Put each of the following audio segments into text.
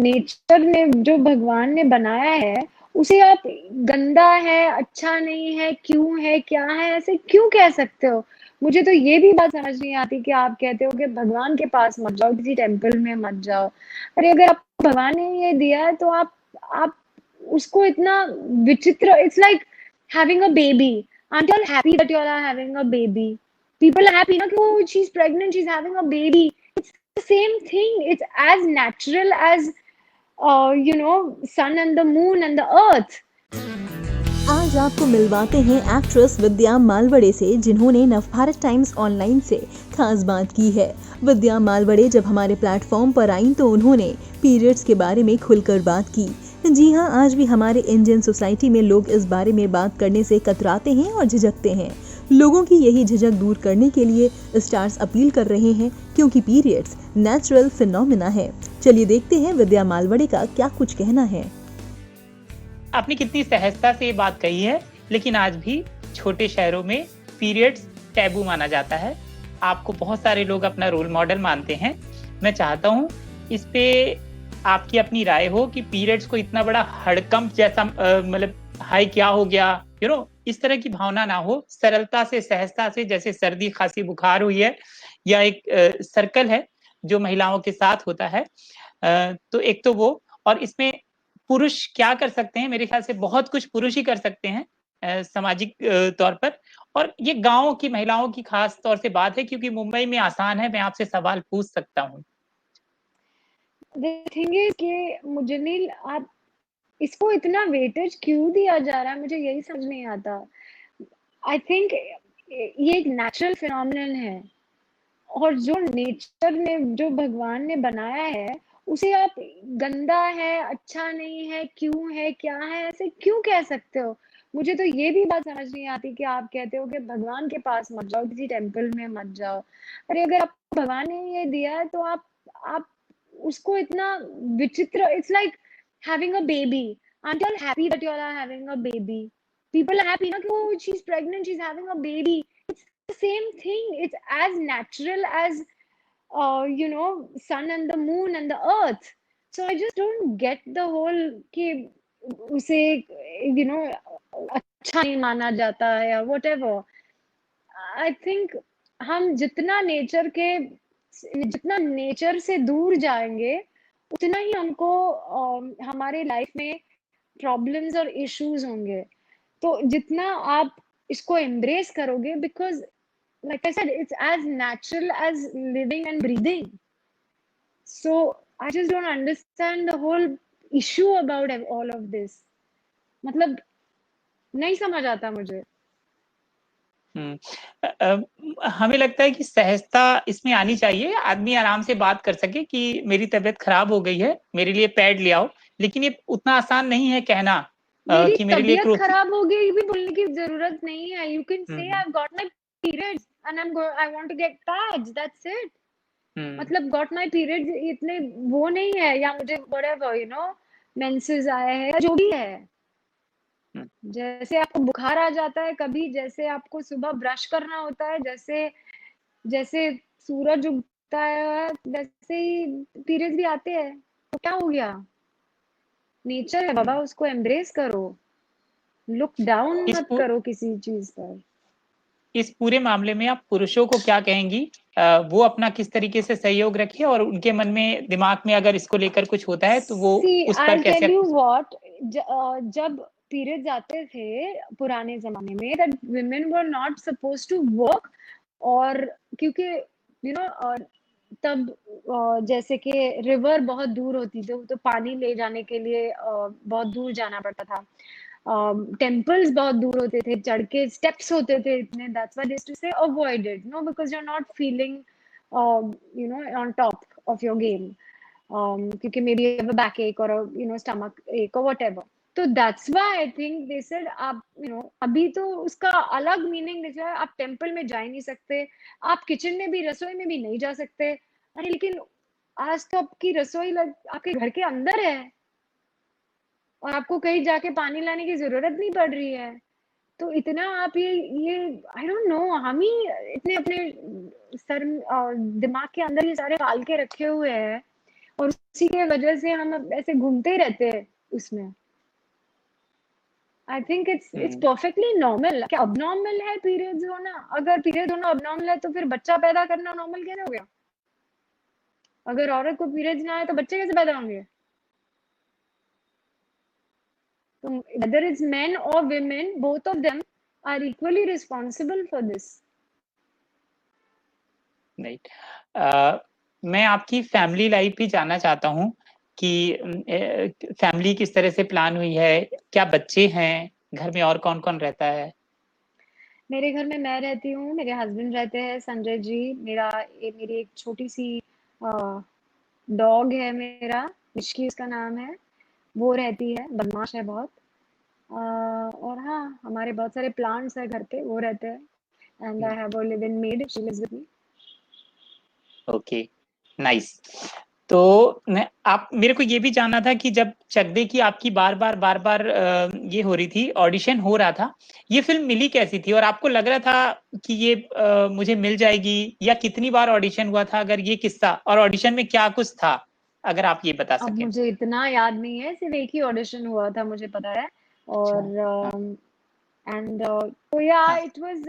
Nature ने जो भगवान ने बनाया है उसे आप गंदा है, अच्छा नहीं है, क्यों है, क्या है, ऐसे क्यों कह सकते हो? मुझे तो ये भी बात समझ नहीं आती कि आप कहते हो कि भगवान के पास मत जाओ, किसी टेम्पल में मत जाओ। अरे अगर आपको भगवान ने ये दिया है तो आप उसको इतना विचित्र, it's like having a baby. Aren't you all happy that you all are having a baby? People are happy ना कि oh she is pregnant, she is having a baby. The same thing. It's as natural as sun and the moon and the earth. आज आपको मिलवाते हैं actress विद्या मालवड़े से, जिन्होंने Navbharat times online से खास बात की है। विद्या मालवड़े जब हमारे प्लेटफॉर्म पर आईं तो उन्होंने पीरियड्स के बारे में खुलकर बात की। जी हाँ, आज भी हमारे इंडियन सोसाइटी में लोग इस बारे में बात करने से कतराते हैं और झिझकते हैं। लोगों की यही झिझक दूर करने के लिए स्टार्स अपील कर रहे हैं, क्योंकि पीरियड्स नेचुरल फिनोमिना है। चलिए देखते हैं विद्या मालवड़े का क्या कुछ कहना है। आपने कितनी सहजता से ये बात कही है, लेकिन आज भी छोटे शहरों में पीरियड्स टैबू माना जाता है। आपको बहुत सारे लोग अपना रोल मॉडल मानते हैं। मैं चाहता हूँ इस पे आपकी अपनी राय हो कि पीरियड्स को इतना बड़ा हड़कंप जैसा मतलब हाई क्या हो गया, इस तरह की भावना ना हो। सरलता से, सहजता से, जैसे सर्दी खांसी बुखार हुई है या एक सर्कल है जो महिलाओं के साथ होता है, तो एक तो वो, और इसमें पुरुष क्या कर सकते हैं? मेरे ख्याल से बहुत कुछ पुरुष ही कर सकते हैं सामाजिक तौर पर। और ये गांव की महिलाओं की खास तौर से बात है, क्योंकि मुंबई में आसान है, मैं आपसे सवाल पूछ सकता हूँ। The thing is कि मुझे नहीं, आप इसको इतना वेटेज क्यों दिया जा रहा है, मुझे यही समझ नहीं आता। आई थिंक ये एक नेचुरल फिनोमिनन है, और जो नेचर ने, जो भगवान ने बनाया है उसे आप गंदा है, अच्छा नहीं है, क्यों है, क्या है, ऐसे क्यों कह सकते हो? मुझे तो ये भी बात समझ नहीं आती कि आप कहते हो कि भगवान के पास मत जाओ, किसी टेम्पल में मत जाओ। अरे अगर आपको भगवान ने ये दिया है तो आप उसको इतना विचित्र, it's like having a baby. Aren't you all happy that you all are having a baby? People are happy ना कि oh she is pregnant, she is having a baby. The same thing. It's as natural as sun and the moon and the earth. So I just don't get the whole कि उसे अच्छा नहीं माना जाता है या whatever. I think हम जितना नेचर से दूर जाएंगे उतना ही हमको हमारे लाइफ में प्रॉब्लम्स और इश्यूज होंगे। तो जितना आप इसको एम्ब्रेस करोगे, because like I said, it's as natural as living and breathing. So I just don't understand the whole issue about all of this. मतलब नहीं समझ आता मुझे। हमें लगता है कि सहजता इसमें आनी चाहिए, आदमी आराम से बात कर सके कि मेरी तबीयत खराब हो गई है, मेरे लिए पैड ले आओ। लेकिन ये उतना आसान नहीं है कहना मेरी कि मेरे लिए तबीयत खराब हो गई भी बोलने की जरूरत नहीं है। You can say I've got my periods and I want to get pads. That's it. मतलब got my periods इतने वो नहीं है, या मुझे whatever menses आए हैं, जो भी है। जैसे आपको बुखार आ जाता है कभी, जैसे आपको सुबह ब्रश करना होता है, जैसे जैसे सूरज उगता है वैसे ही पीरियड्स भी आते हैं। तो क्या हो गया? नेचर है बाबा, उसको एम्ब्रेस करो। लुक डाउन मत करो किसी चीज पर। इस पूरे मामले में आप पुरुषों को क्या कहेंगी? वो अपना किस तरीके से सहयोग रखे, और उनके मन में, दिमाग में अगर इसको लेकर कुछ होता है तो वो उस पर कैसे? I'll tell you what, जब पीरियड्स आते थे पुराने जमाने में, that women were not supposed to work, और क्योंकि और तब जैसे कि रिवर बहुत दूर होती थी, तो पानी ले जाने के लिए बहुत दूर जाना पड़ता था। टेम्पल्स बहुत दूर होते थे, चढ़ के स्टेप्स होते थे इतने। That's why they used to say avoid it, no, because you are not feeling on top of your game, क्योंकि maybe have a backache or stomachache or whatever. तो that's why I think they said आप अभी तो उसका अलग meaning निकला है। आप टेम्पल में जा ही नहीं सकते, आप किचन में भी, रसोई में भी नहीं जा सकते। अरे लेकिन आज तो आपकी रसोई आपके घर के अंदर है, और आपको कहीं जाके पानी लाने की जरूरत नहीं पड़ रही है। तो इतना आप ये आई डोंट नो, हम ही इतने अपने सर दिमाग के अंदर ये सारे डाल के रखे हुए हैं, और उसी की वजह से हम अब ऐसे घूमते ही रहते हैं उसमें। I think it's perfectly normal. क्या अबनॉर्मल है पीरियड्स होना? अगर पीरियड होना अबनॉर्मल है तो फिर बच्चा पैदा करना नॉर्मल कैसे हो गया? अगर औरत को पीरियड्स ना आए तो बच्चे कैसे पैदा होंगे? तो whether it's men or women, both of them are equally responsible for this. Right. मैं आपकी फैमिली लाइफ भी जानना चाहता हूँ कि फैमिली किस तरह से प्लान हुई है, क्या बच्चे हैं, घर में और कौन कौन रहता है? मेरे घर में मैं रहती हूँ, मेरे हस्बैंड रहते हैं संजय जी, मेरी एक छोटी सी डॉग है मेरा, मिश्की उसका नाम है, वो रहती है, बदमाश है बहुत। और हाँ, हमारे बहुत सारे प्लांट्स है घर पे, वो रहते हैं। And I have a live in maid, she lives with me. Okay, nice. तो आप मेरे को ये भी जानना था कि जब चक दे की आपकी बार बार ये हो रही थी, ऑडिशन हो रहा था, ये फिल्म मिली कैसी थी? और आपको लग रहा था कि ये मुझे मिल जाएगी, या कितनी बार ऑडिशन हुआ था, अगर ये किस्सा, और ऑडिशन में क्या कुछ था, अगर आप ये बता अब सकें। मुझे इतना याद नहीं है, सिर्फ एक ही ऑडिशन हुआ था मुझे पता है। अच्छा। और हाँ। and so yeah, हाँ। it was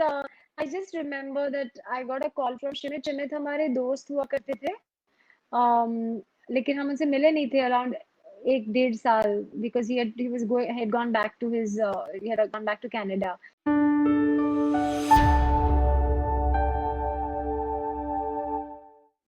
I just remember that I got a call from Shimit हमारे दोस्त हुआ करते थे। लेकिन हम उनसे मिले नहीं थे अराउंड 1 डेढ़ साल, because he had gone back to his he had gone back to Canada.